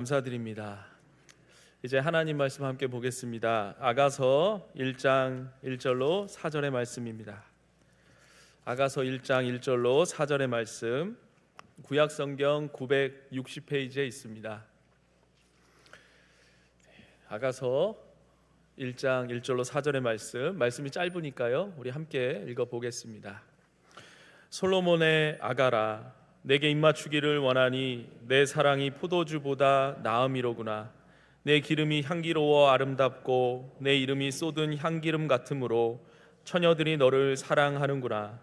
감사드립니다. 이제 하나님 말씀 함께 보겠습니다. 아가서 1장 1절로 4절의 말씀입니다. 아가서 1장 1절로 4절의 말씀, 구약성경 960페이지에 있습니다. 아가서 1장 1절로 4절의 말씀이 짧으니까요, 우리 함께 읽어보겠습니다. 솔로몬의 아가라, 내게 입맞추기를 원하니 내 사랑이 포도주보다 나음이로구나. 내 기름이 향기로워 아름답고 내 이름이 쏟은 향기름 같으므로 처녀들이 너를 사랑하는구나.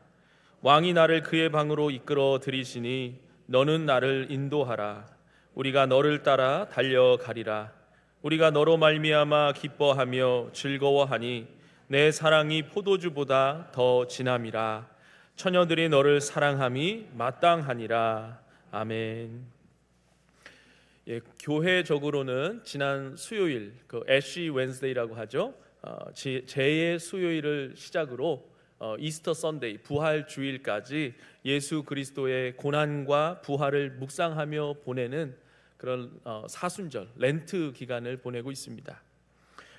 왕이 나를 그의 방으로 이끌어 들이시니 너는 나를 인도하라. 우리가 너를 따라 달려가리라. 우리가 너로 말미암아 기뻐하며 즐거워하니 내 사랑이 포도주보다 더 진함이라. 처녀들이 너를 사랑함이 마땅하니라. 아멘. 교회적으로는 지난 수요일, 애쉬 웬스데이라고 하죠. 제2의 수요일을 시작으로 이스터 선데이, 부활 주일까지 예수 그리스도의 고난과 부활을 묵상하며 보내는 그런 사순절, 렌트 기간을 보내고 있습니다.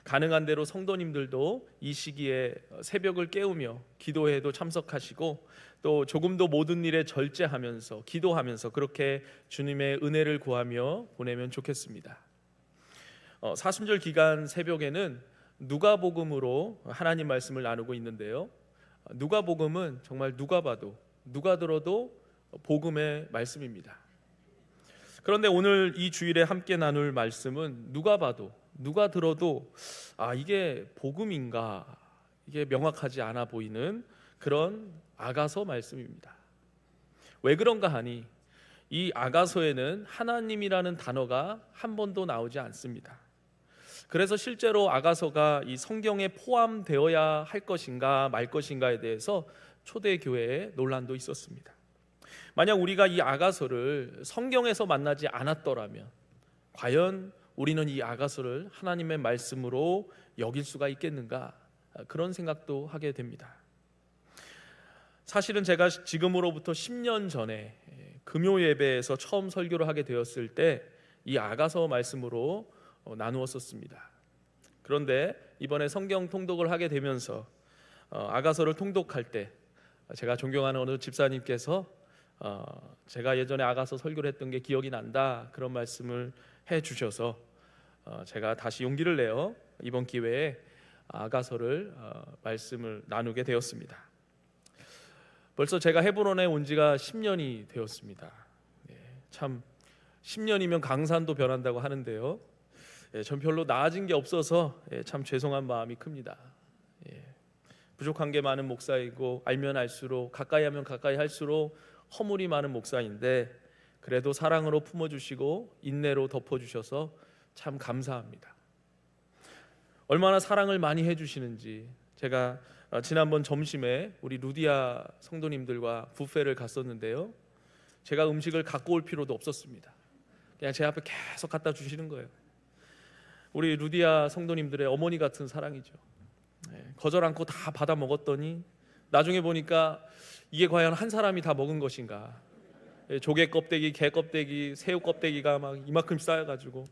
가능한 대로 성도님들도 이 시기에 새벽을 깨우며 기도회에도 참석하시고 또 조금도 모든 일에 절제하면서 기도하면서 그렇게 주님의 은혜를 구하며 보내면 좋겠습니다. 사순절 기간 새벽에는 누가복음으로 하나님 말씀을 나누고 있는데요, 누가복음은 정말 누가 봐도 누가 들어도 복음의 말씀입니다. 그런데 오늘 이 주일에 함께 나눌 말씀은 누가 봐도 누가 들어도 이게 복음인가, 이게 명확하지 않아 보이는 그런 아가서 말씀입니다. 왜 그런가 하니 이 아가서에는 하나님이라는 단어가 한 번도 나오지 않습니다. 그래서 실제로 아가서가 이 성경에 포함되어야 할 것인가 말 것인가에 대해서 초대교회에 논란도 있었습니다. 만약 우리가 이 아가서를 성경에서 만나지 않았더라면 과연 우리는 이 아가서를 하나님의 말씀으로 여길 수가 있겠는가, 그런 생각도 하게 됩니다. 사실은 제가 지금으로부터 10년 전에 금요 예배에서 처음 설교를 하게 되었을 때 이 아가서 말씀으로 나누었었습니다. 그런데 이번에 성경 통독을 하게 되면서 아가서를 통독할 때 제가 존경하는 어느 집사님께서 제가 예전에 아가서 설교를 했던 게 기억이 난다, 그런 말씀을 해 주셔서 제가 다시 용기를 내어 이번 기회에 아가서를 말씀을 나누게 되었습니다. 벌써 제가 헤브론에 온 지가 10년이 되었습니다. 참 10년이면 강산도 변한다고 하는데요, 전 별로 나아진 게 없어서 참 죄송한 마음이 큽니다. 부족한 게 많은 목사이고 알면 알수록, 가까이 하면 가까이 할수록 허물이 많은 목사인데 그래도 사랑으로 품어주시고 인내로 덮어주셔서 참 감사합니다. 얼마나 사랑을 많이 해주시는지, 제가 지난번 점심에 우리 루디아 성도님들과 뷔페를 갔었는데요, 제가 음식을 갖고 올 필요도 없었습니다. 그냥 제 앞에 계속 갖다 주시는 거예요. 우리 루디아 성도님들의 어머니 같은 사랑이죠. 거절 않고 다 받아 먹었더니 나중에 보니까 이게 과연 한 사람이 다 먹은 것인가, 조개 껍데기, 게 껍데기, 새우 껍데기가 막 이만큼 쌓여가지고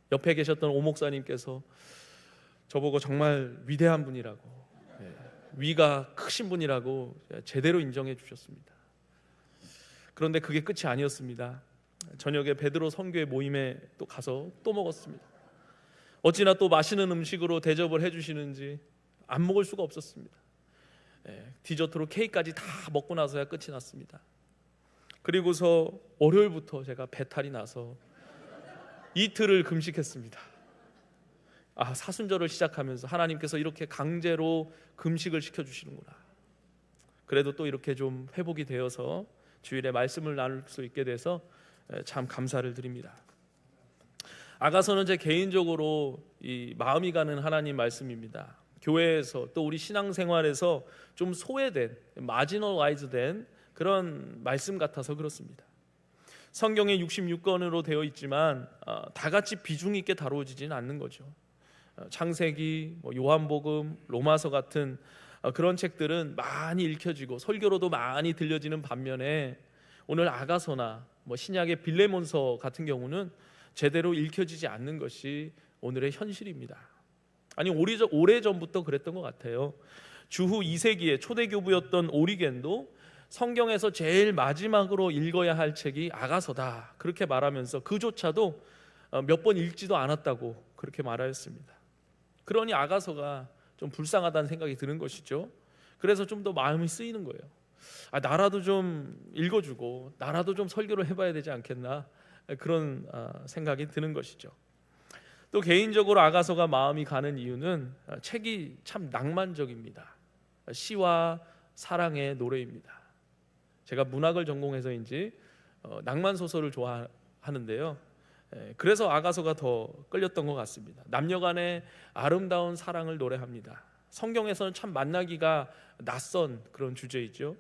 옆에 계셨던 오 목사님께서 저보고 정말 위대한 분이라고, 위가 크신 분이라고 제대로 인정해 주셨습니다. 그런데 그게 끝이 아니었습니다. 저녁에 베드로 선교회 모임에 또 가서 또 먹었습니다. 어찌나 또 맛있는 음식으로 대접을 해주시는지 안 먹을 수가 없었습니다. 디저트로 케이크까지 다 먹고 나서야 끝이 났습니다. 그리고서 월요일부터 제가 배탈이 나서 이틀을 금식했습니다. 사순절을 시작하면서 하나님께서 이렇게 강제로 금식을 시켜주시는구나. 그래도 또 이렇게 좀 회복이 되어서 주일에 말씀을 나눌 수 있게 돼서 참 감사를 드립니다. 아가서는 제 개인적으로 이 마음이 가는 하나님 말씀입니다. 교회에서 또 우리 신앙생활에서 좀 소외된, 마지널라이즈된 그런 말씀 같아서 그렇습니다. 성경에 66권으로 되어 있지만 다 같이 비중 있게 다루어지지는 않는 거죠. 창세기, 요한복음, 로마서 같은 그런 책들은 많이 읽혀지고 설교로도 많이 들려지는 반면에 오늘 아가서나 신약의 빌레몬서 같은 경우는 제대로 읽혀지지 않는 것이 오늘의 현실입니다. 아니 오래전부터 그랬던 것 같아요. 주후 2세기에 초대교부였던 오리겐도 성경에서 제일 마지막으로 읽어야 할 책이 아가서다 그렇게 말하면서 그조차도 몇 번 읽지도 않았다고 그렇게 말하였습니다. 그러니 아가서가 좀 불쌍하다는 생각이 드는 것이죠. 그래서 좀 더 마음이 쓰이는 거예요. 나라도 좀 읽어주고 나라도 좀 설교를 해봐야 되지 않겠나, 그런 생각이 드는 것이죠. 또 개인적으로 아가서가 마음이 가는 이유는 책이 참 낭만적입니다. 시와 사랑의 노래입니다. 제가 문학을 전공해서인지 낭만 소설을 좋아하는데요. 그래서 아가서가 더 끌렸던 것 같습니다. 남녀간의 아름다운 사랑을 노래합니다. 성경에서는 참 만나기가 낯선 그런 주제이죠.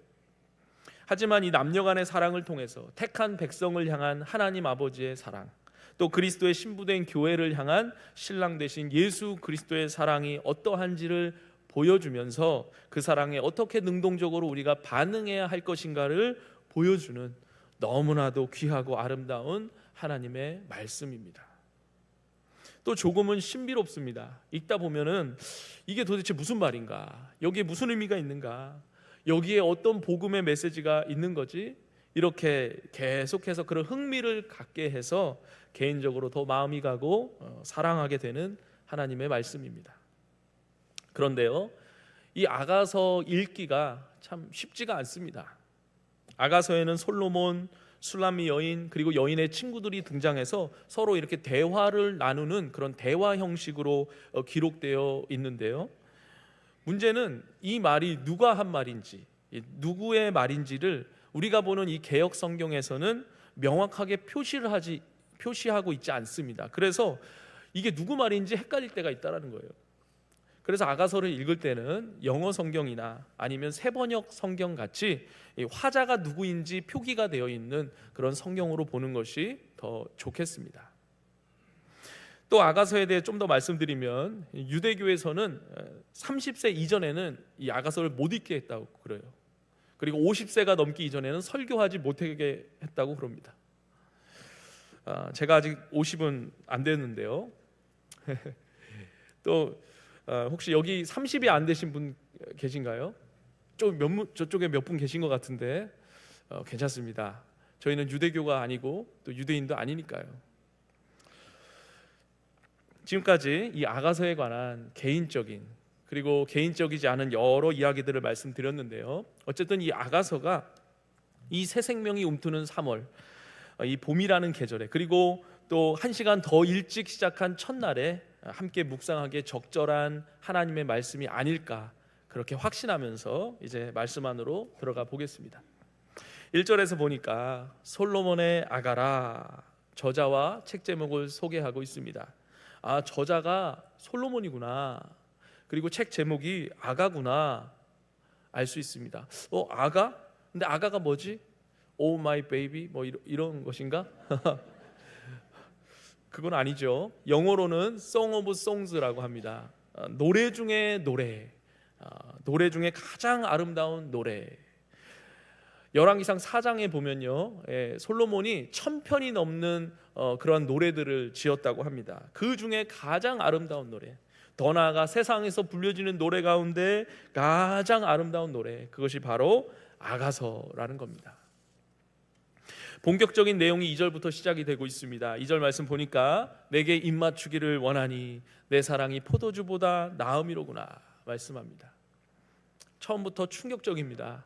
하지만 이 남녀간의 사랑을 통해서 택한 백성을 향한 하나님 아버지의 사랑, 또 그리스도의 신부된 교회를 향한 신랑 되신 예수 그리스도의 사랑이 어떠한지를 보여주면서 그 사랑에 어떻게 능동적으로 우리가 반응해야 할 것인가를 보여주는 너무나도 귀하고 아름다운 하나님의 말씀입니다. 또 조금은 신비롭습니다. 읽다 보면은 이게 도대체 무슨 말인가, 여기에 무슨 의미가 있는가, 여기에 어떤 복음의 메시지가 있는 거지, 이렇게 계속해서 그런 흥미를 갖게 해서 개인적으로 더 마음이 가고 사랑하게 되는 하나님의 말씀입니다. 그런데요, 이 아가서 읽기가 참 쉽지가 않습니다. 아가서에는 솔로몬, 술람미 여인, 그리고 여인의 친구들이 등장해서 서로 이렇게 대화를 나누는 그런 대화 형식으로 기록되어 있는데요, 문제는 이 말이 누가 한 말인지, 누구의 말인지를 우리가 보는 이 개역 성경에서는 명확하게 표시하고 있지 않습니다. 그래서 이게 누구 말인지 헷갈릴 때가 있다는 거예요. 그래서 아가서를 읽을 때는 영어 성경이나 아니면 새번역 성경 같이 화자가 누구인지 표기가 되어 있는 그런 성경으로 보는 것이 더 좋겠습니다. 또 아가서에 대해 좀 더 말씀드리면, 유대교에서는 30세 이전에는 이 아가서를 못 읽게 했다고 그래요. 그리고 50세가 넘기 이전에는 설교하지 못하게 했다고 그럽니다. 제가 아직 50은 안 됐는데요. 또 혹시 여기 30이 안 되신 분 계신가요? 저쪽에 몇 분 계신 것 같은데 괜찮습니다. 저희는 유대교가 아니고 또 유대인도 아니니까요. 지금까지 이 아가서에 관한 개인적인 그리고 개인적이지 않은 여러 이야기들을 말씀드렸는데요, 어쨌든 이 아가서가 이 새 생명이 움트는 3월, 이 봄이라는 계절에, 그리고 또 1시간 더 일찍 시작한 첫날에 함께 묵상하기에 적절한 하나님의 말씀이 아닐까, 그렇게 확신하면서 이제 말씀 안으로 들어가 보겠습니다. 1절에서 보니까 솔로몬의 아가라, 저자와 책 제목을 소개하고 있습니다. 저자가 솔로몬이구나, 그리고 책 제목이 아가구나 알 수 있습니다. 아가? 근데 아가가 뭐지? Oh my baby 뭐 이런 것인가? 그건 아니죠. 영어로는 Song of Songs라고 합니다. 노래 중에 노래, 노래 중에 가장 아름다운 노래. 열왕기상 4장에 보면요, 솔로몬이 1000편이 넘는 그러한 노래들을 지었다고 합니다. 그 중에 가장 아름다운 노래, 더 나아가 세상에서 불려지는 노래 가운데 가장 아름다운 노래, 그것이 바로 아가서라는 겁니다. 본격적인 내용이 2절부터 시작이 되고 있습니다. 2절 말씀 보니까 내게 입맞추기를 원하니 내 사랑이 포도주보다 나음이로구나 말씀합니다. 처음부터 충격적입니다.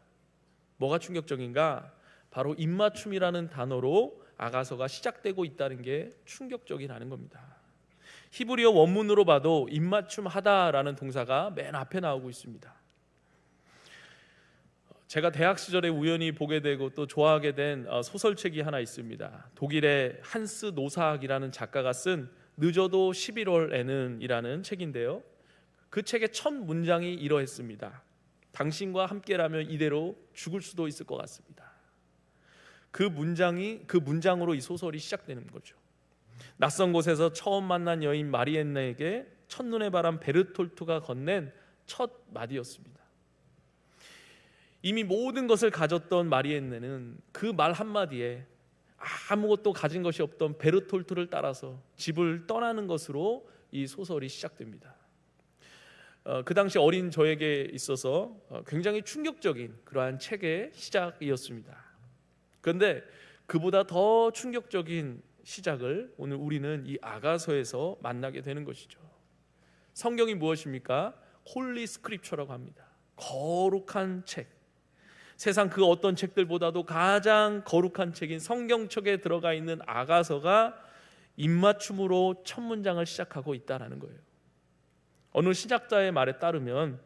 뭐가 충격적인가? 바로 입맞춤이라는 단어로 아가서가 시작되고 있다는 게 충격적이라는 겁니다. 히브리어 원문으로 봐도 입맞춤하다라는 동사가 맨 앞에 나오고 있습니다. 제가 대학 시절에 우연히 보게 되고 또 좋아하게 된 소설책이 하나 있습니다. 독일의 한스 노사학이라는 작가가 쓴 늦어도 11월에는 이라는 책인데요, 그 책의 첫 문장이 이러했습니다. 당신과 함께라면 이대로 죽을 수도 있을 것 같습니다. 그 문장으로 이 소설이 시작되는 거죠. 낯선 곳에서 처음 만난 여인 마리엔네에게 첫눈에 반한 베르톨트가 건넨 첫 마디였습니다. 이미 모든 것을 가졌던 마리엔네는 그 말 한마디에 아무것도 가진 것이 없던 베르톨트를 따라서 집을 떠나는 것으로 이 소설이 시작됩니다. 그 당시 어린 저에게 있어서 굉장히 충격적인 그러한 책의 시작이었습니다. 그런데 그보다 더 충격적인 시작을 오늘 우리는 이 아가서에서 만나게 되는 것이죠. 성경이 무엇입니까? 홀리 스크립처라고 합니다. 거룩한 책. 세상 그 어떤 책들보다도 가장 거룩한 책인 성경책에 들어가 있는 아가서가 입맞춤으로 첫 문장을 시작하고 있다는 거예요. 어느 신학자의 말에 따르면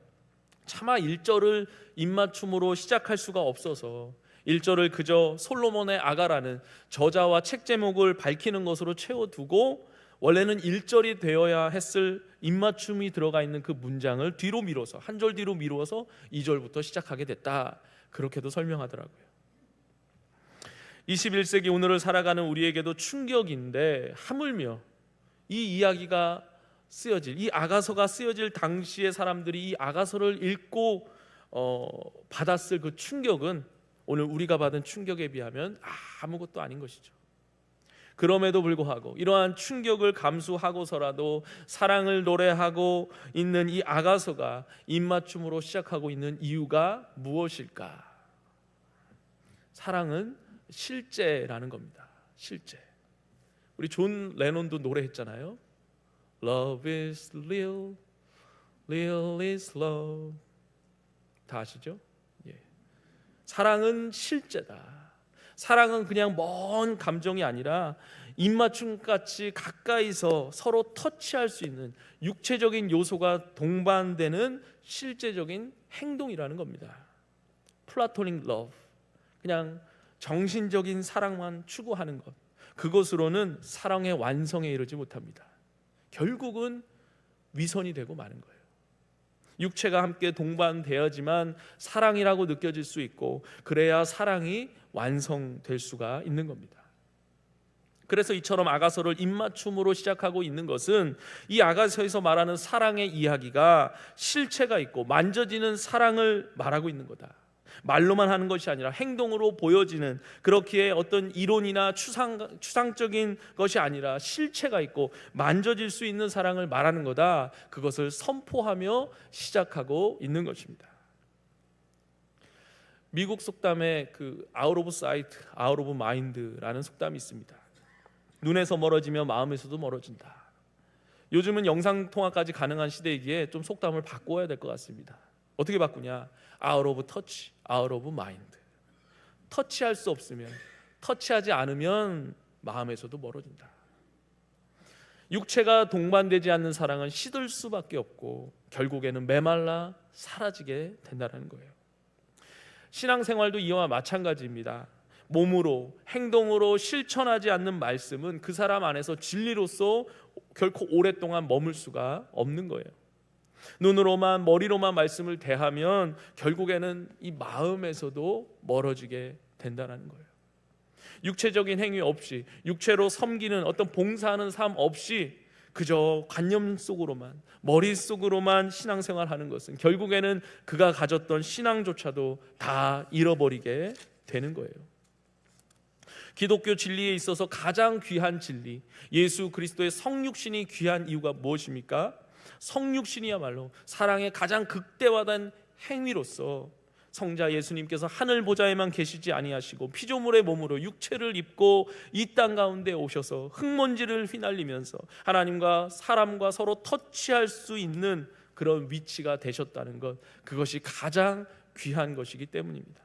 차마 1절을 입맞춤으로 시작할 수가 없어서 1절을 그저 솔로몬의 아가라는 저자와 책 제목을 밝히는 것으로 채워두고 원래는 1절이 되어야 했을 입맞춤이 들어가 있는 그 문장을 뒤로 미뤄서 한 절 뒤로 미루어서 2절부터 시작하게 됐다, 그렇게도 설명하더라고요. 21세기 오늘을 살아가는 우리에게도 충격인데, 하물며 이 이야기가 쓰여질, 이 아가서가 쓰여질 당시의 사람들이 이 아가서를 읽고 받았을 그 충격은 오늘 우리가 받은 충격에 비하면 아무것도 아닌 것이죠. 그럼에도 불구하고 이러한 충격을 감수하고서라도 사랑을 노래하고 있는 이 아가서가 입맞춤으로 시작하고 있는 이유가 무엇일까? 사랑은 실제라는 겁니다. 실제. 우리 존 레논도 노래했잖아요. Love is real, real is love. 다 아시죠? 예. 사랑은 실제다. 사랑은 그냥 먼 감정이 아니라 입맞춤같이 가까이서 서로 터치할 수 있는 육체적인 요소가 동반되는 실제적인 행동이라는 겁니다. 플라토닉 러브, 그냥 정신적인 사랑만 추구하는 것, 그것으로는 사랑의 완성에 이르지 못합니다. 결국은 위선이 되고 마는 거예요. 육체가 함께 동반되어야지만 사랑이라고 느껴질 수 있고, 그래야 사랑이 완성될 수가 있는 겁니다. 그래서 이처럼 아가서를 입맞춤으로 시작하고 있는 것은 이 아가서에서 말하는 사랑의 이야기가 실체가 있고 만져지는 사랑을 말하고 있는 거다. 말로만 하는 것이 아니라 행동으로 보여지는, 그렇기에 어떤 이론이나 추상적인 것이 아니라 실체가 있고 만져질 수 있는 사랑을 말하는 거다. 그것을 선포하며 시작하고 있는 것입니다. 미국 속담에 그 out of sight, out of mind라는 속담이 있습니다. 눈에서 멀어지며 마음에서도 멀어진다. 요즘은 영상통화까지 가능한 시대이기에 좀 속담을 바꿔야 될 것 같습니다. 어떻게 바꾸냐? out of touch, out of mind. 터치할 수 없으면, 터치하지 않으면 마음에서도 멀어진다. 육체가 동반되지 않는 사랑은 시들 수밖에 없고 결국에는 메말라 사라지게 된다는 거예요. 신앙생활도 이와 마찬가지입니다. 몸으로, 행동으로 실천하지 않는 말씀은 그 사람 안에서 진리로서 결코 오랫동안 머물 수가 없는 거예요. 눈으로만, 머리로만 말씀을 대하면 결국에는 이 마음에서도 멀어지게 된다는 거예요. 육체적인 행위 없이, 육체로 섬기는 어떤 봉사하는 삶 없이 그저 관념 속으로만, 머릿속으로만 신앙생활하는 것은 결국에는 그가 가졌던 신앙조차도 다 잃어버리게 되는 거예요. 기독교 진리에 있어서 가장 귀한 진리, 예수 그리스도의 성육신이 귀한 이유가 무엇입니까? 성육신이야말로 사랑의 가장 극대화된 행위로서 성자 예수님께서 하늘 보좌에만 계시지 아니하시고 피조물의 몸으로 육체를 입고 이 땅 가운데 오셔서 흙먼지를 휘날리면서 하나님과 사람과 서로 터치할 수 있는 그런 위치가 되셨다는 것, 그것이 가장 귀한 것이기 때문입니다.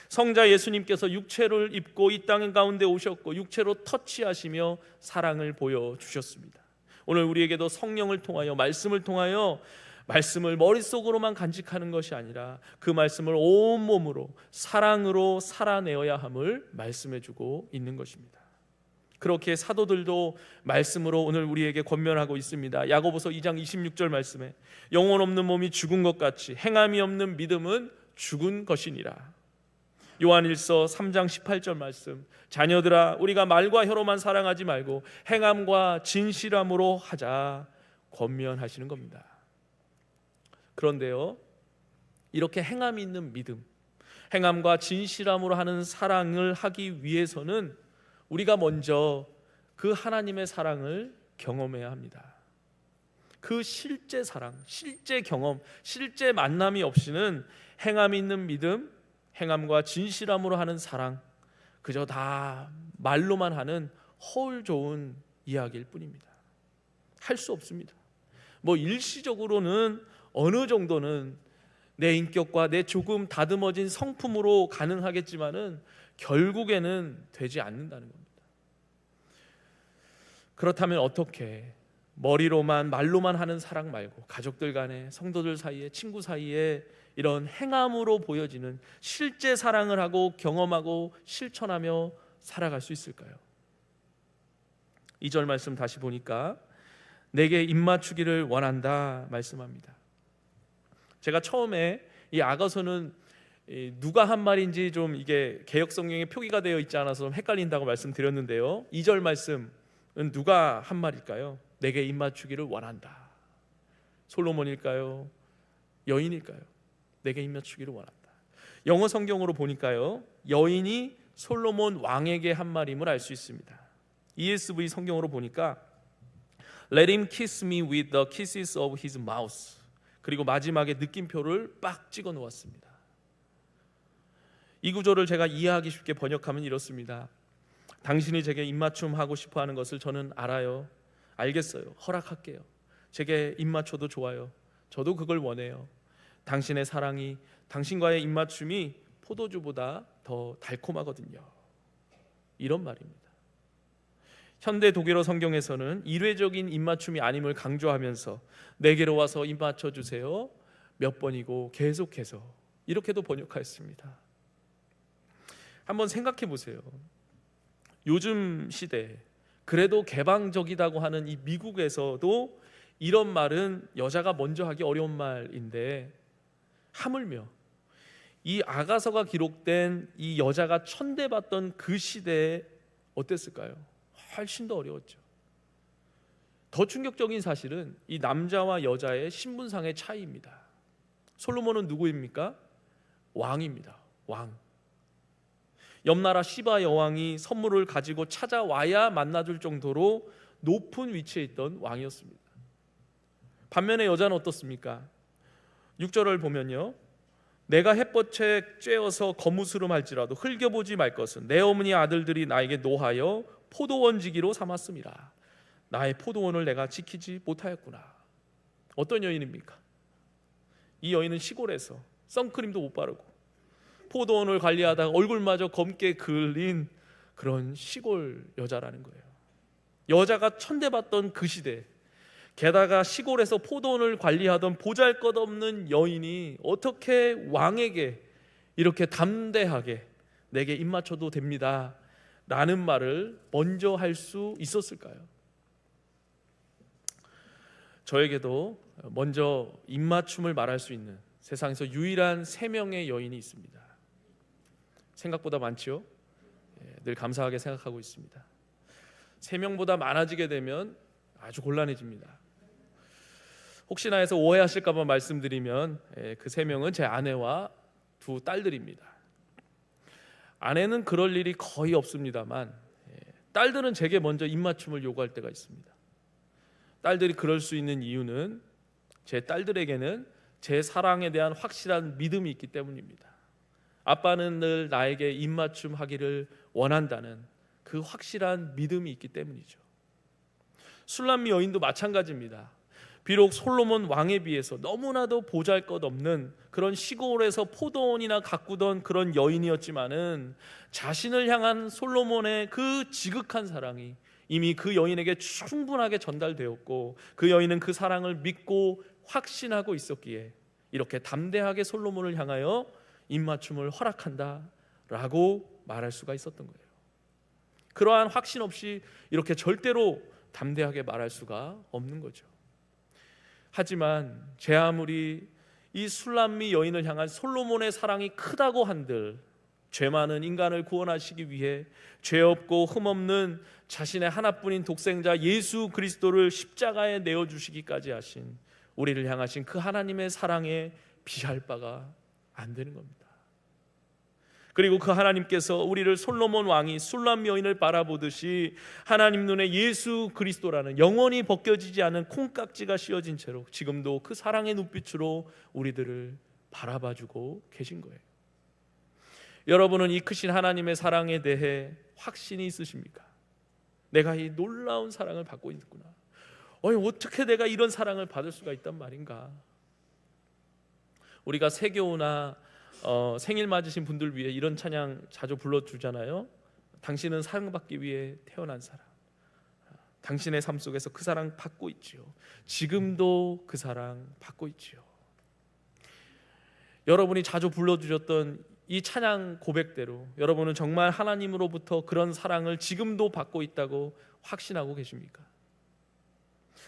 성자 예수님께서 육체를 입고 이 땅 가운데 오셨고 육체로 터치하시며 사랑을 보여주셨습니다. 오늘 우리에게도 성령을 통하여, 말씀을 통하여 말씀을 머릿속으로만 간직하는 것이 아니라 그 말씀을 온몸으로 사랑으로 살아내어야 함을 말씀해주고 있는 것입니다. 그렇게 사도들도 말씀으로 오늘 우리에게 권면하고 있습니다. 야고보서 2장 26절 말씀에 영혼 없는 몸이 죽은 것 같이 행함이 없는 믿음은 죽은 것이니라. 요한일서 3장 18절 말씀, 자녀들아 우리가 말과 혀로만 사랑하지 말고 행함과 진실함으로 하자 권면하시는 겁니다. 그런데요, 이렇게 행함이 있는 믿음, 행함과 진실함으로 하는 사랑을 하기 위해서는 우리가 먼저 그 하나님의 사랑을 경험해야 합니다. 그 실제 사랑, 실제 경험, 실제 만남이 없이는 행함 있는 믿음, 행함과 진실함으로 하는 사랑, 그저 다 말로만 하는 허울 좋은 이야기일 뿐입니다. 할 수 없습니다. 뭐 일시적으로는 어느 정도는 내 인격과 내 조금 다듬어진 성품으로 가능하겠지만은 결국에는 되지 않는다는 겁니다. 그렇다면 어떻게 머리로만 말로만 하는 사랑 말고 가족들 간에, 성도들 사이에, 친구 사이에 이런 행함으로 보여지는 실제 사랑을 하고 경험하고 실천하며 살아갈 수 있을까요? 2절 말씀 다시 보니까 내게 입맞추기를 원한다 말씀합니다. 제가 처음에 이 아가서는 누가 한 말인지 좀 이게 개역 성경에 표기가 되어 있지 않아서 좀 헷갈린다고 말씀드렸는데요. 2절 말씀은 누가 한 말일까요? 내게 입맞추기를 원한다. 솔로몬일까요? 여인일까요? 내게 입맞추기를 원한다. 영어 성경으로 보니까요, 여인이 솔로몬 왕에게 한 말임을 알 수 있습니다. ESV 성경으로 보니까 Let him kiss me with the kisses of his mouth. 그리고 마지막에 느낌표를 빡 찍어 놓았습니다. 이 구절을 제가 이해하기 쉽게 번역하면 이렇습니다. 당신이 제게 입맞춤 하고 싶어 하는 것을 저는 알아요. 알겠어요. 허락할게요. 제게 입맞춰도 좋아요. 저도 그걸 원해요. 당신의 사랑이, 당신과의 입맞춤이 포도주보다 더 달콤하거든요. 이런 말입니다. 현대 독일어 성경에서는 일회적인 입맞춤이 아님을 강조하면서 내게로 와서 입맞춰 주세요. 몇 번이고 계속해서 이렇게도 번역하였습니다. 한번 생각해 보세요. 요즘 시대 그래도 개방적이다고 하는 이 미국에서도 이런 말은 여자가 먼저 하기 어려운 말인데, 하물며 이 아가서가 기록된 이 여자가 천대받던 그 시대에 어땠을까요? 훨씬 더 어려웠죠. 더 충격적인 사실은 이 남자와 여자의 신분상의 차이입니다. 솔로몬은 누구입니까? 왕입니다. 왕. 옆나라 시바 여왕이 선물을 가지고 찾아와야 만나줄 정도로 높은 위치에 있던 왕이었습니다. 반면에 여자는 어떻습니까? 6절을 보면요, 내가 햇볕에 쬐어서 거무스름할지라도 흘겨보지 말 것은 내 어머니 아들들이 나에게 노하여 포도원지기로 삼았습니다. 나의 포도원을 내가 지키지 못하였구나. 어떤 여인입니까? 이 여인은 시골에서 선크림도 못 바르고 포도원을 관리하다가 얼굴마저 검게 그을린 그런 시골 여자라는 거예요. 여자가 천대받던 그 시대, 게다가 시골에서 포도원을 관리하던 보잘것없는 여인이 어떻게 왕에게 이렇게 담대하게 내게 입맞춰도 됩니다 라는 말을 먼저 할 수 있었을까요? 저에게도 먼저 입맞춤을 말할 수 있는 세상에서 유일한 3명의 여인이 있습니다. 생각보다 많죠? 늘 감사하게 생각하고 있습니다. 3명보다 많아지게 되면 아주 곤란해집니다. 혹시나 해서 오해하실까 봐 말씀드리면 그 3명은 제 아내와 2 딸들입니다. 아내는 그럴 일이 거의 없습니다만 딸들은 제게 먼저 입맞춤을 요구할 때가 있습니다. 딸들이 그럴 수 있는 이유는 제 딸들에게는 제 사랑에 대한 확실한 믿음이 있기 때문입니다. 아빠는 늘 나에게 입맞춤 하기를 원한다는 그 확실한 믿음이 있기 때문이죠. 술람미 여인도 마찬가지입니다. 비록 솔로몬 왕에 비해서 너무나도 보잘것없는 그런 시골에서 포도원이나 가꾸던 그런 여인이었지만은 자신을 향한 솔로몬의 그 지극한 사랑이 이미 그 여인에게 충분하게 전달되었고, 그 여인은 그 사랑을 믿고 확신하고 있었기에 이렇게 담대하게 솔로몬을 향하여 입맞춤을 허락한다라고 말할 수가 있었던 거예요. 그러한 확신 없이 이렇게 절대로 담대하게 말할 수가 없는 거죠. 하지만 제 아무리 이 술람미 여인을 향한 솔로몬의 사랑이 크다고 한들 죄 많은 인간을 구원하시기 위해 죄 없고 흠 없는 자신의 하나뿐인 독생자 예수 그리스도를 십자가에 내어주시기까지 하신 우리를 향하신 그 하나님의 사랑에 비할 바가 안 되는 겁니다. 그리고 그 하나님께서 우리를 솔로몬 왕이 술람 여인을 바라보듯이 하나님 눈에 예수 그리스도라는 영원히 벗겨지지 않은 콩깍지가 씌어진 채로 지금도 그 사랑의 눈빛으로 우리들을 바라봐주고 계신 거예요. 여러분은 이 크신 하나님의 사랑에 대해 확신이 있으십니까? 내가 이 놀라운 사랑을 받고 있구나. 어떻게 내가 이런 사랑을 받을 수가 있단 말인가? 우리가 세교나 생일 맞으신 분들 위해 이런 찬양 자주 불러주잖아요. 당신은 사랑받기 위해 태어난 사람, 당신의 삶 속에서 그 사랑 받고 있지요. 지금도 그 사랑 받고 있지요. 여러분이 자주 불러주셨던 이 찬양 고백대로 여러분은 정말 하나님으로부터 그런 사랑을 지금도 받고 있다고 확신하고 계십니까?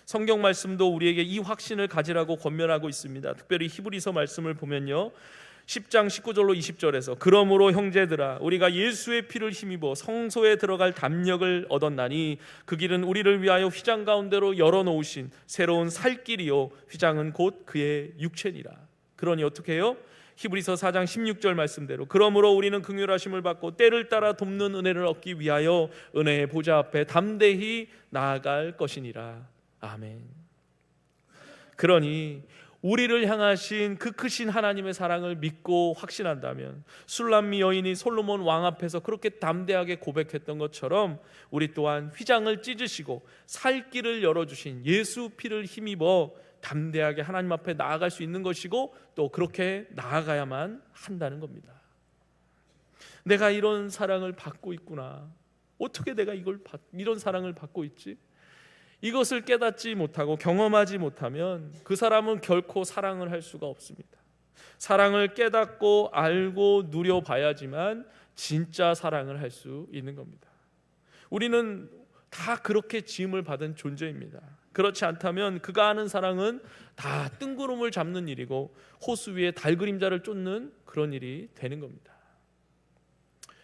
성경 말씀도 우리에게 이 확신을 가지라고 권면하고 있습니다. 특별히 히브리서 말씀을 보면요, 10장 19절로 20절에서 그러므로 형제들아 우리가 예수의 피를 힘입어 성소에 들어갈 담력을 얻었나니 그 길은 우리를 위하여 휘장 가운데로 열어놓으신 새로운 살 길이요 휘장은 곧 그의 육체니라. 그러니 어떻게 해요? 히브리서 4장 16절 말씀대로 그러므로 우리는 긍휼하심을 받고 때를 따라 돕는 은혜를 얻기 위하여 은혜의 보좌 앞에 담대히 나아갈 것이니라. 아멘. 그러니 우리를 향하신 그 크신 하나님의 사랑을 믿고 확신한다면 술람미 여인이 솔로몬 왕 앞에서 그렇게 담대하게 고백했던 것처럼 우리 또한 휘장을 찢으시고 살 길을 열어주신 예수 피를 힘입어 담대하게 하나님 앞에 나아갈 수 있는 것이고 또 그렇게 나아가야만 한다는 겁니다. 내가 이런 사랑을 받고 있구나. 어떻게 내가 이런 사랑을 받고 있지? 이것을 깨닫지 못하고 경험하지 못하면 그 사람은 결코 사랑을 할 수가 없습니다. 사랑을 깨닫고 알고 누려봐야지만 진짜 사랑을 할 수 있는 겁니다. 우리는 다 그렇게 지음을 받은 존재입니다. 그렇지 않다면 그가 하는 사랑은 다 뜬구름을 잡는 일이고 호수 위에 달 그림자를 쫓는 그런 일이 되는 겁니다.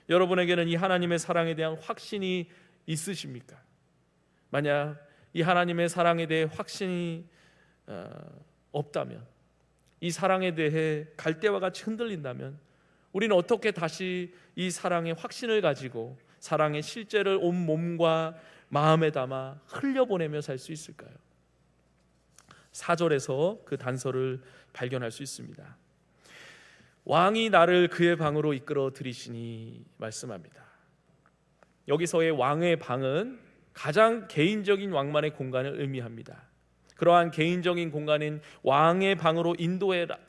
여러분에게는 이 하나님의 사랑에 대한 확신이 있으십니까? 만약 이 하나님의 사랑에 대해 확신이 없다면, 이 사랑에 대해 갈대와 같이 흔들린다면 우리는 어떻게 다시 이 사랑의 확신을 가지고 사랑의 실제를 온 몸과 마음에 담아 흘려보내며 살 수 있을까요? 4절에서 그 단서를 발견할 수 있습니다. 왕이 나를 그의 방으로 이끌어 들이시니 말씀합니다. 여기서의 왕의 방은 가장 개인적인 왕만의 공간을 의미합니다. 그러한 개인적인 공간인 왕의 방으로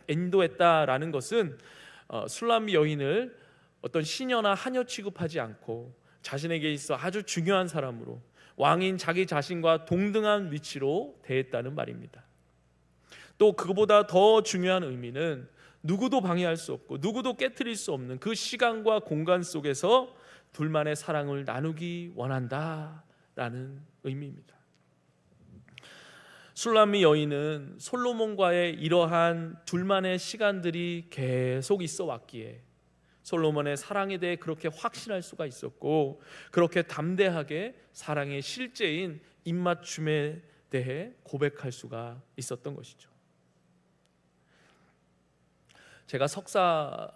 인도했다라는 것은 술람미 여인을 어떤 시녀나 하녀 취급하지 않고 자신에게 있어 아주 중요한 사람으로 왕인 자기 자신과 동등한 위치로 대했다는 말입니다. 또 그보다 더 중요한 의미는 누구도 방해할 수 없고 누구도 깨트릴 수 없는 그 시간과 공간 속에서 둘만의 사랑을 나누기 원한다라는 의미입니다. 술람미 여인은 솔로몬과의 이러한 둘만의 시간들이 계속 있어 왔기에 솔로몬의 사랑에 대해 그렇게 확신할 수가 있었고 그렇게 담대하게 사랑의 실제인 입맞춤에 대해 고백할 수가 있었던 것이죠. 제가 석사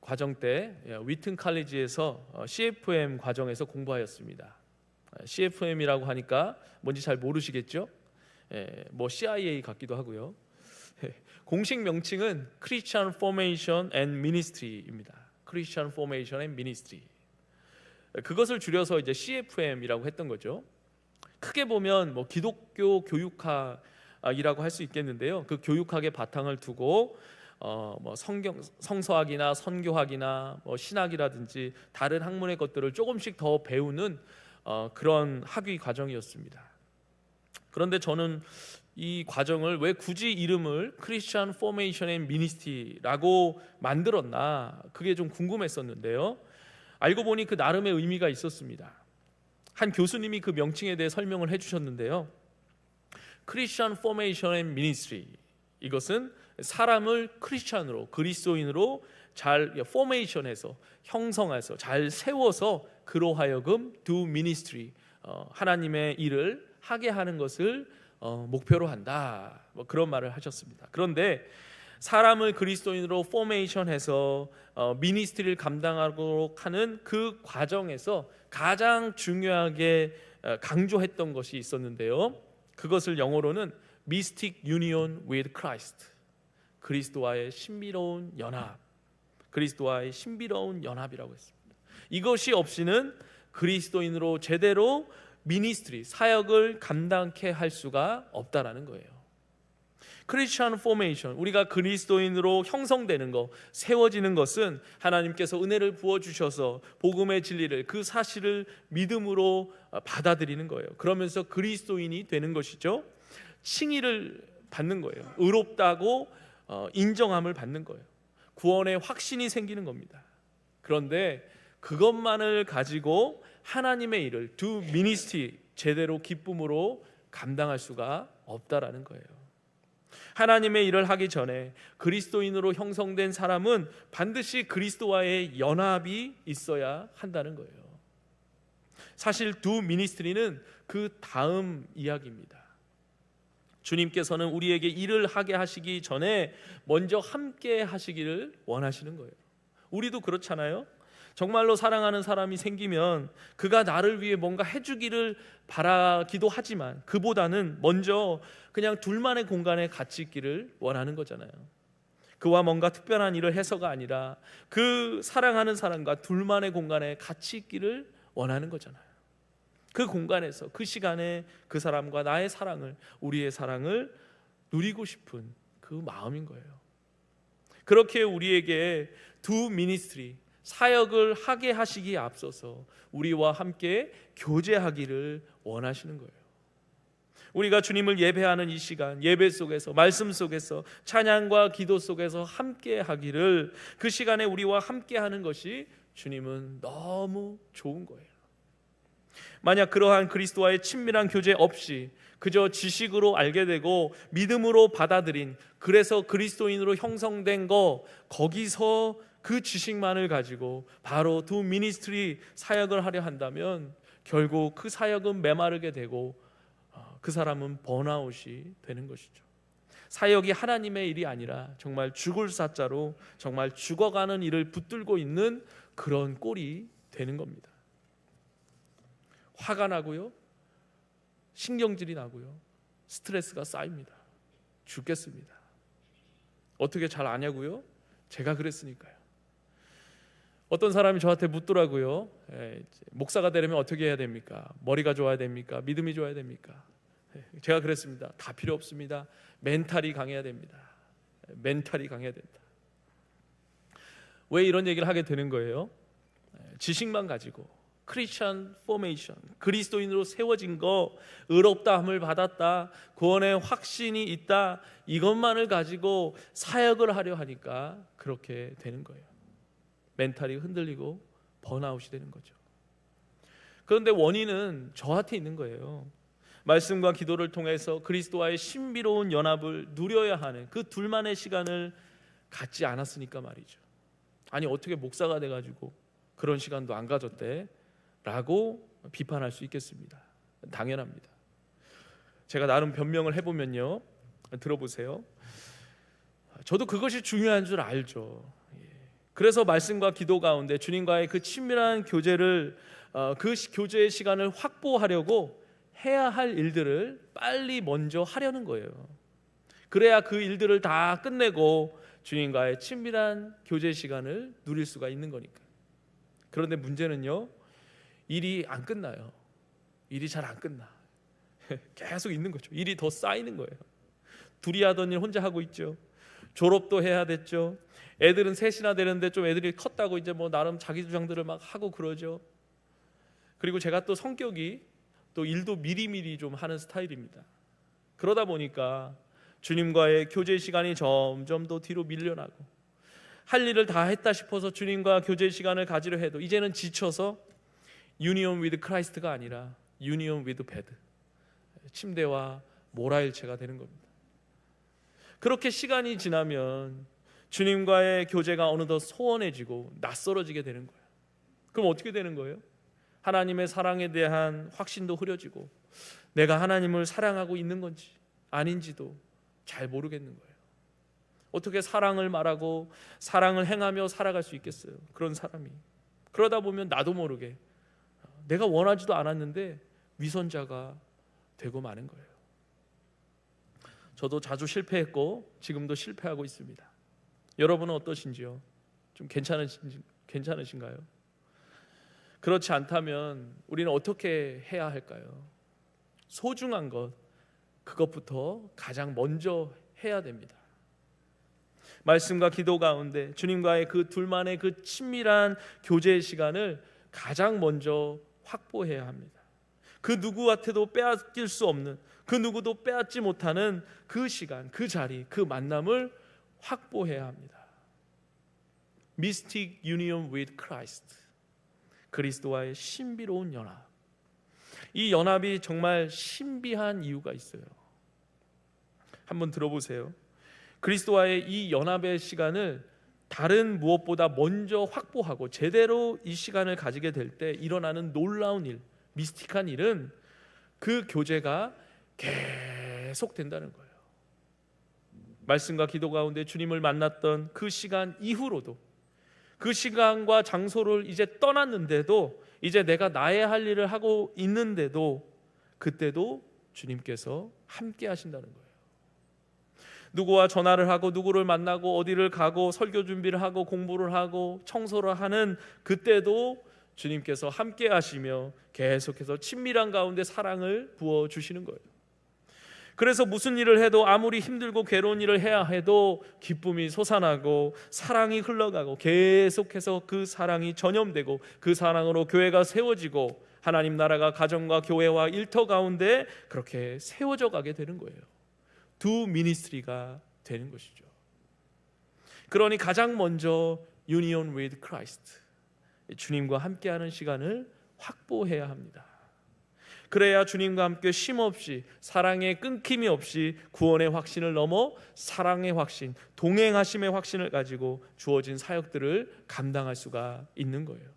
과정 때 위튼 칼리지에서 CFM 과정에서 공부하였습니다. CFM이라고 하니까 뭔지 잘 모르시겠죠? 뭐 CIA 같기도 하고요. 공식 명칭은 Christian Formation and Ministry입니다. Christian Formation and Ministry. 그것을 줄여서 이제 CFM이라고 했던 거죠. 크게 보면 뭐 기독교 교육학이라고 할 수 있겠는데요. 그 교육학의 바탕을 두고 뭐 성서학이나 선교학이나 뭐 신학이라든지 다른 학문의 것들을 조금씩 더 배우는 그런 학위 과정이었습니다. 그런데 저는 이 과정을 왜 굳이 이름을 Christian Formation and Ministry라고 만들었나 그게 좀 궁금했었는데요. 알고 보니 그 나름의 의미가 있었습니다. 한 교수님이 그 명칭에 대해 설명을 해주셨는데요. Christian Formation and Ministry, 이것은 사람을 크리스찬으로, 그리스도인으로 잘 포메이션해서 형성해서 잘 세워서 그로 하여금 do ministry, 하나님의 일을 하게 하는 것을 목표로 한다, 뭐 그런 말을 하셨습니다. 그런데 사람을 그리스도인으로 포메이션해서 미니스트리를 감당하도록 하는 그 과정에서 가장 중요하게 강조했던 것이 있었는데요. 그것을 영어로는 Mystic Union with Christ, 그리스도와의 신비로운 연합, 그리스도와의 신비로운 연합이라고 했습니다. 이것이 없이는 그리스도인으로 제대로 미니스트리, 사역을 감당케 할 수가 없다라는 거예요. 크리스천 포메이션, 우리가 그리스도인으로 형성되는 것, 세워지는 것은 하나님께서 은혜를 부어주셔서 복음의 진리를, 그 사실을 믿음으로 받아들이는 거예요. 그러면서 그리스도인이 되는 것이죠. 칭의를 받는 거예요. 의롭다고 인정함을 받는 거예요. 구원의 확신이 생기는 겁니다. 그런데 그것만을 가지고 하나님의 일을, 두 미니스트리 제대로 기쁨으로 감당할 수가 없다라는 거예요. 하나님의 일을 하기 전에 그리스도인으로 형성된 사람은 반드시 그리스도와의 연합이 있어야 한다는 거예요. 사실 두 미니스트리는 그 다음 이야기입니다. 주님께서는 우리에게 일을 하게 하시기 전에 먼저 함께 하시기를 원하시는 거예요. 우리도 그렇잖아요. 정말로 사랑하는 사람이 생기면 그가 나를 위해 뭔가 해주기를 바라기도 하지만 그보다는 먼저 그냥 둘만의 공간에 같이 있기를 원하는 거잖아요. 그와 뭔가 특별한 일을 해서가 아니라 그 사랑하는 사람과 둘만의 공간에 같이 있기를 원하는 거잖아요. 그 공간에서, 그 시간에 그 사람과 나의 사랑을, 우리의 사랑을 누리고 싶은 그 마음인 거예요. 그렇게 우리에게 두 미니스트리, 사역을 하게 하시기에 앞서서 우리와 함께 교제하기를 원하시는 거예요. 우리가 주님을 예배하는 이 시간, 예배 속에서, 말씀 속에서, 찬양과 기도 속에서 함께 하기를, 그 시간에 우리와 함께 하는 것이 주님은 너무 좋은 거예요. 만약 그러한 그리스도와의 친밀한 교제 없이 그저 지식으로 알게 되고 믿음으로 받아들인, 그래서 그리스도인으로 형성된 거, 거기서 그 지식만을 가지고 바로 두 미니스트리 사역을 하려 한다면 결국 그 사역은 메마르게 되고 그 사람은 번아웃이 되는 것이죠. 사역이 하나님의 일이 아니라 정말 죽을 사자로 정말 죽어가는 일을 붙들고 있는 그런 꼴이 되는 겁니다. 화가 나고요, 신경질이 나고요, 스트레스가 쌓입니다. 죽겠습니다. 어떻게 잘 아냐고요? 제가 그랬으니까요. 어떤 사람이 저한테 묻더라고요. 목사가 되려면 어떻게 해야 됩니까? 머리가 좋아야 됩니까? 믿음이 좋아야 됩니까? 제가 그랬습니다. 다 필요 없습니다. 멘탈이 강해야 됩니다. 멘탈이 강해야 된다. 왜 이런 얘기를 하게 되는 거예요? 지식만 가지고 크리스천 포메이션, 그리스도인으로 세워진 거, 의롭다함을 받았다, 구원의 확신이 있다, 이것만을 가지고 사역을 하려 하니까 그렇게 되는 거예요. 멘탈이 흔들리고 번아웃이 되는 거죠. 그런데 원인은 저한테 있는 거예요. 말씀과 기도를 통해서 그리스도와의 신비로운 연합을 누려야 하는 그 둘만의 시간을 갖지 않았으니까 말이죠. 아니 어떻게 목사가 돼가지고 그런 시간도 안 가졌대? 라고 비판할 수 있겠습니다. 당연합니다. 제가 나름 변명을 해보면요, 들어보세요. 저도 그것이 중요한 줄 알죠. 그래서 말씀과 기도 가운데 주님과의 그 친밀한 교제를, 그 교제의 시간을 확보하려고 해야 할 일들을 빨리 먼저 하려는 거예요. 그래야 그 일들을 다 끝내고 주님과의 친밀한 교제 시간을 누릴 수가 있는 거니까. 그런데 문제는요, 일이 안 끝나요. 일이 잘 안 끝나. 계속 있는 거죠. 일이 더 쌓이는 거예요. 둘이 하던 일 혼자 하고 있죠. 졸업도 해야 됐죠. 애들은 셋이나 되는데 좀 애들이 컸다고 이제 뭐 나름 자기 주장들을 막 하고 그러죠. 그리고 제가 또 성격이 또 일도 미리미리 좀 하는 스타일입니다. 그러다 보니까 주님과의 교제 시간이 점점 더 뒤로 밀려나고, 할 일을 다 했다 싶어서 주님과 교제 시간을 가지려 해도 이제는 지쳐서 유니온 위드 크라이스트가 아니라 유니온 위드 베드, 침대와 모라일체가 되는 겁니다. 그렇게 시간이 지나면 주님과의 교제가 어느덧 소원해지고 낯설어지게 되는 거예요. 그럼 어떻게 되는 거예요? 하나님의 사랑에 대한 확신도 흐려지고 내가 하나님을 사랑하고 있는 건지 아닌지도 잘 모르겠는 거예요. 어떻게 사랑을 말하고 사랑을 행하며 살아갈 수 있겠어요? 그런 사람이. 그러다 보면 나도 모르게 내가 원하지도 않았는데 위선자가 되고 마는 거예요. 저도 자주 실패했고 지금도 실패하고 있습니다. 여러분은 어떠신지요? 좀 괜찮으신가요? 그렇지 않다면 우리는 어떻게 해야 할까요? 소중한 것, 그것부터 가장 먼저 해야 됩니다. 말씀과 기도 가운데 주님과의 그 둘만의 그 친밀한 교제의 시간을 가장 먼저 확보해야 합니다. 그 누구한테도 빼앗길 수 없는, 그 누구도 빼앗지 못하는 그 시간, 그 자리, 그 만남을 확보해야 합니다. Mystic Union with Christ, 그리스도와의 신비로운 연합. 이 연합이 정말 신비한 이유가 있어요. 한번 들어보세요. 그리스도와의 이 연합의 시간을 다른 무엇보다 먼저 확보하고 제대로 이 시간을 가지게 될 때 일어나는 놀라운 일, 미스틱한 일은 그 교제가 계속된다는 거예요. 말씀과 기도 가운데 주님을 만났던 그 시간 이후로도, 그 시간과 장소를 이제 떠났는데도, 이제 내가 나의 할 일을 하고 있는데도 그때도 주님께서 함께 하신다는 거예요. 누구와 전화를 하고 누구를 만나고 어디를 가고 설교 준비를 하고 공부를 하고 청소를 하는 그때도 주님께서 함께 하시며 계속해서 친밀한 가운데 사랑을 부어주시는 거예요. 그래서 무슨 일을 해도 아무리 힘들고 괴로운 일을 해야 해도 기쁨이 솟아나고 사랑이 흘러가고 계속해서 그 사랑이 전염되고 그 사랑으로 교회가 세워지고 하나님 나라가 가정과 교회와 일터 가운데 그렇게 세워져 가게 되는 거예요. 두 미니스트리가 되는 것이죠. 그러니 가장 먼저 Union with Christ, 주님과 함께하는 시간을 확보해야 합니다. 그래야 주님과 함께 쉼없이 사랑의 끊김이 없이 구원의 확신을 넘어 사랑의 확신, 동행하심의 확신을 가지고 주어진 사역들을 감당할 수가 있는 거예요.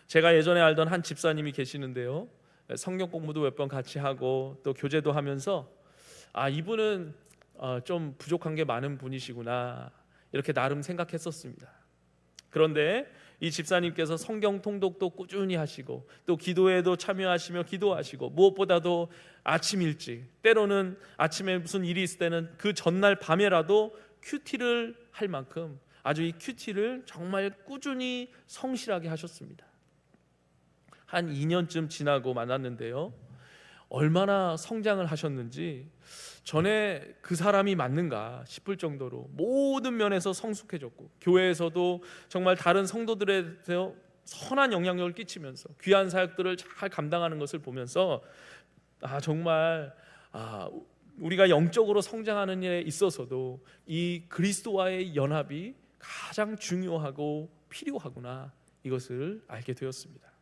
제가 예전에 알던 한 집사님이 계시는데요, 성경 공부도 몇 번 같이 하고 또 교제도 하면서 이분은 좀 부족한 게 많은 분이시구나 이렇게 나름 생각했었습니다. 그런데 이 집사님께서 성경 통독도 꾸준히 하시고 또 기도에도 참여하시며 기도하시고 무엇보다도 아침 일찍, 때로는 아침에 무슨 일이 있을 때는 그 전날 밤에라도 큐티를 할 만큼 아주 이 큐티를 정말 꾸준히 성실하게 하셨습니다. 한 2년쯤 지나고 만났는데요, 얼마나 성장을 하셨는지 전에 그 사람이 맞는가 싶을 정도로 모든 면에서 성숙해졌고 교회에서도 정말 다른 성도들에 대해서 선한 영향력을 끼치면서 귀한 사역들을 잘 감당하는 것을 보면서 정말 우리가 영적으로 성장하는 일에 있어서도 이 그리스도와의 연합이 가장 중요하고 필요하구나, 이것을 알게 되었습니다.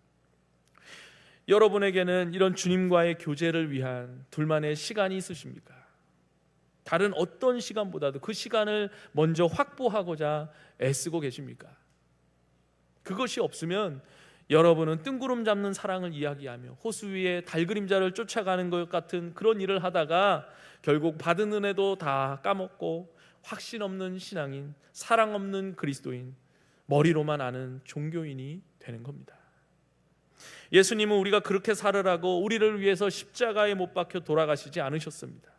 여러분에게는 이런 주님과의 교제를 위한 둘만의 시간이 있으십니까? 다른 어떤 시간보다도 그 시간을 먼저 확보하고자 애쓰고 계십니까? 그것이 없으면 여러분은 뜬구름 잡는 사랑을 이야기하며 호수 위에 달 그림자를 쫓아가는 것 같은 그런 일을 하다가 결국 받은 은혜도 다 까먹고 확신 없는 신앙인, 사랑 없는 그리스도인, 머리로만 아는 종교인이 되는 겁니다. 예수님은 우리가 그렇게 살으라고 우리를 위해서 십자가에 못 박혀 돌아가시지 않으셨습니다.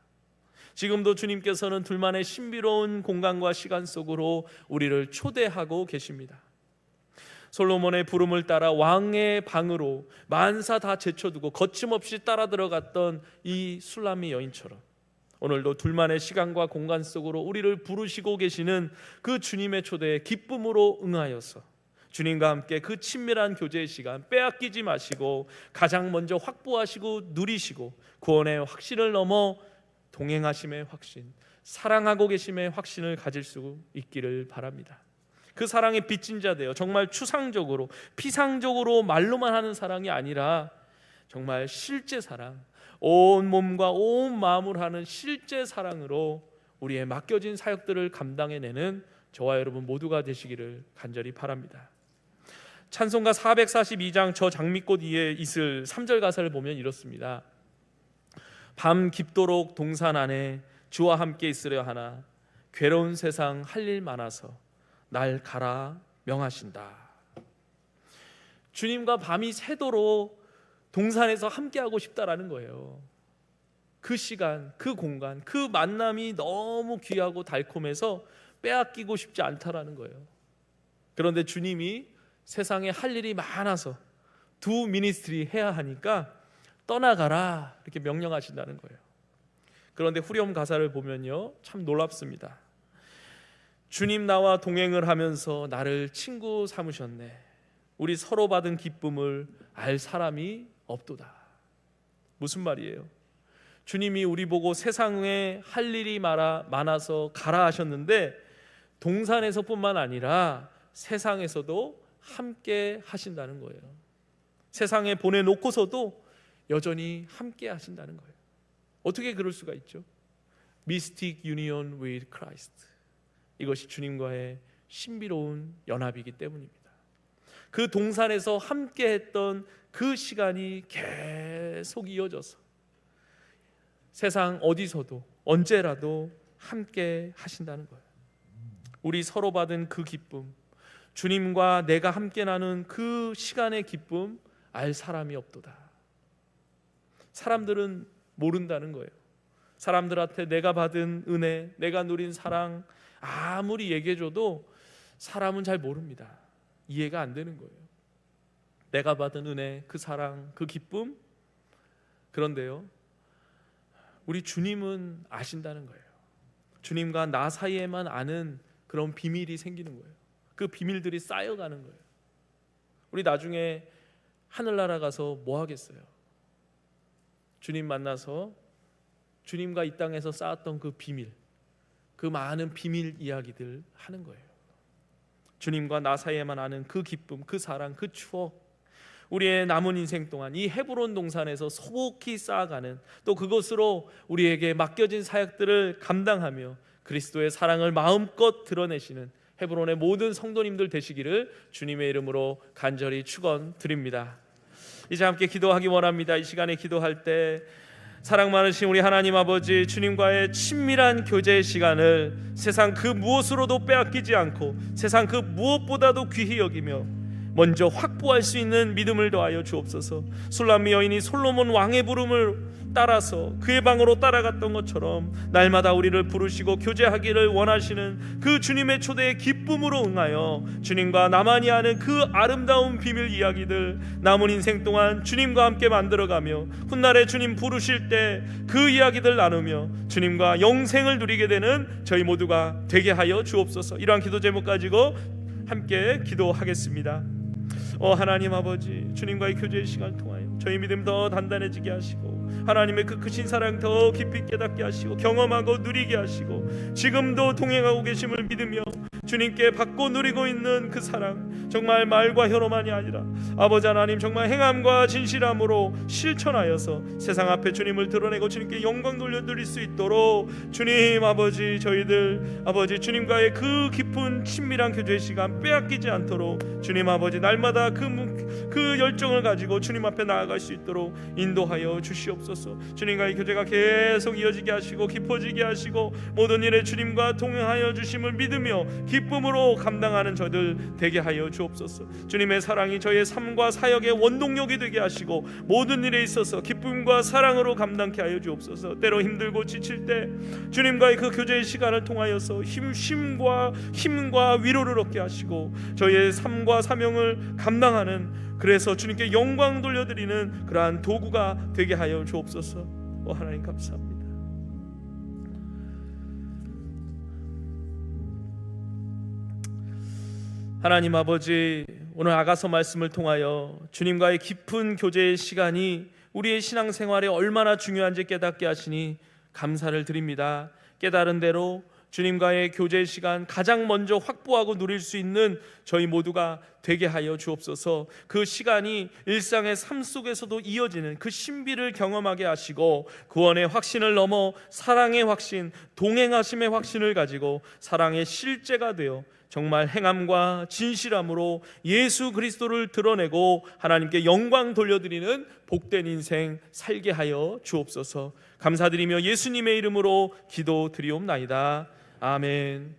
지금도 주님께서는 둘만의 신비로운 공간과 시간 속으로 우리를 초대하고 계십니다. 솔로몬의 부름을 따라 왕의 방으로 만사 다 제쳐두고 거침없이 따라 들어갔던 이 술람미 여인처럼 오늘도 둘만의 시간과 공간 속으로 우리를 부르시고 계시는 그 주님의 초대에 기쁨으로 응하여서 주님과 함께 그 친밀한 교제의 시간 빼앗기지 마시고 가장 먼저 확보하시고 누리시고 구원의 확신을 넘어 동행하심의 확신, 사랑하고 계심의 확신을 가질 수 있기를 바랍니다. 그 사랑에 빚진 자 되어 정말 추상적으로 피상적으로 말로만 하는 사랑이 아니라 정말 실제 사랑, 온 몸과 온 마음을 하는 실제 사랑으로 우리의 맡겨진 사역들을 감당해내는 저와 여러분 모두가 되시기를 간절히 바랍니다. 찬송가 442장 저 장미꽃 위에 있을 3절 가사를 보면 이렇습니다. 밤 깊도록 동산 안에 주와 함께 있으려 하나 괴로운 세상 할 일 많아서 날 가라 명하신다. 주님과 밤이 새도록 동산에서 함께하고 싶다라는 거예요. 그 시간, 그 공간, 그 만남이 너무 귀하고 달콤해서 빼앗기고 싶지 않다라는 거예요. 그런데 주님이 세상에 할 일이 많아서 두 미니스트리 해야 하니까 떠나가라 이렇게 명령하신다는 거예요. 그런데 후렴 가사를 보면요, 참 놀랍습니다. 주님 나와 동행을 하면서 나를 친구 삼으셨네. 우리 서로 받은 기쁨을 알 사람이 없도다. 무슨 말이에요? 주님이 우리 보고 세상에 할 일이 많아서 가라 하셨는데 동산에서뿐만 아니라 세상에서도 함께 하신다는 거예요. 세상에 보내놓고서도 여전히 함께 하신다는 거예요. 어떻게 그럴 수가 있죠? Mystic Union with Christ. 이것이 주님과의 신비로운 연합이기 때문입니다. 그 동산에서 함께 했던 그 시간이 계속 이어져서 세상 어디서도 언제라도 함께 하신다는 거예요. 우리 서로 받은 그 기쁨, 주님과 내가 함께 나눈 그 시간의 기쁨 알 사람이 없도다. 사람들은 모른다는 거예요. 사람들한테 내가 받은 은혜, 내가 누린 사랑 아무리 얘기해줘도 사람은 잘 모릅니다. 이해가 안 되는 거예요. 내가 받은 은혜, 그 사랑, 그 기쁨. 그런데요, 우리 주님은 아신다는 거예요. 주님과 나 사이에만 아는 그런 비밀이 생기는 거예요. 그 비밀들이 쌓여가는 거예요. 우리 나중에 하늘나라 가서 뭐 하겠어요? 주님 만나서 주님과 이 땅에서 쌓았던 그 비밀, 그 많은 비밀 이야기들 하는 거예요. 주님과 나 사이에만 아는 그 기쁨, 그 사랑, 그 추억, 우리의 남은 인생 동안 이 헤브론 동산에서 소복히 쌓아가는, 또 그것으로 우리에게 맡겨진 사역들을 감당하며 그리스도의 사랑을 마음껏 드러내시는 헤브론의 모든 성도님들 되시기를 주님의 이름으로 간절히 축원드립니다. 이제 함께 기도하기 원합니다. 이 시간에 기도할 때 사랑 많으신 우리 하나님 아버지, 주님과의 친밀한 교제의 시간을 세상 그 무엇으로도 빼앗기지 않고 세상 그 무엇보다도 귀히 여기며 먼저 확보할 수 있는 믿음을 더하여 주옵소서. 술람미 여인이 솔로몬 왕의 부름을 따라서 그의 방으로 따라갔던 것처럼 날마다 우리를 부르시고 교제하기를 원하시는 그 주님의 초대에 기쁨으로 응하여 주님과 나만이 아는 그 아름다운 비밀 이야기들 남은 인생 동안 주님과 함께 만들어가며 훗날에 주님 부르실 때 그 이야기들 나누며 주님과 영생을 누리게 되는 저희 모두가 되게 하여 주옵소서. 이러한 기도 제목 가지고 함께 기도하겠습니다. 하나님 아버지, 주님과의 교제의 시간을 통하여 저희 믿음 더 단단해지게 하시고 하나님의 그 크신 사랑 더 깊이 깨닫게 하시고 경험하고 누리게 하시고 지금도 동행하고 계심을 믿으며 주님께 받고 누리고 있는 그 사랑, 정말 말과 혀로만이 아니라 아버지 하나님 정말 행함과 진실함으로 실천하여서 세상 앞에 주님을 드러내고 주님께 영광 돌려드릴 수 있도록 주님 아버지, 저희들 아버지 주님과의 그 깊은 친밀한 교제의 시간 빼앗기지 않도록 주님 아버지 날마다 그 열정을 가지고 주님 앞에 나아갈 수 있도록 인도하여 주시옵소서. 주님과의 교제가 계속 이어지게 하시고 깊어지게 하시고 모든 일에 주님과 동행하여 주심을 믿으며 기쁨으로 감당하는 저들 되게 하여 주옵소서. 주님의 사랑이 저의 삶과 사역의 원동력이 되게 하시고 모든 일에 있어서 기쁨과 사랑으로 감당케 하여 주옵소서. 때로 힘들고 지칠 때 주님과의 그 교제의 시간을 통하여서 힘과 위로를 얻게 하시고 저희의 삶과 사명을 감당하는, 그래서 주님께 영광 돌려드리는 그러한 도구가 되게 하여 주옵소서. 하나님 감사합니다. 하나님 아버지, 오늘 아가서 말씀을 통하여 주님과의 깊은 교제의 시간이 우리의 신앙생활에 얼마나 중요한지 깨닫게 하시니 감사를 드립니다. 깨달은 대로 주님과의 교제의 시간 가장 먼저 확보하고 누릴 수 있는 저희 모두가 되게 하여 주옵소서. 그 시간이 일상의 삶 속에서도 이어지는 그 신비를 경험하게 하시고 구원의 확신을 넘어 사랑의 확신, 동행하심의 확신을 가지고 사랑의 실제가 되어 정말 행함과 진실함으로 예수 그리스도를 드러내고 하나님께 영광 돌려드리는 복된 인생 살게 하여 주옵소서. 감사드리며 예수님의 이름으로 기도드리옵나이다. 아멘.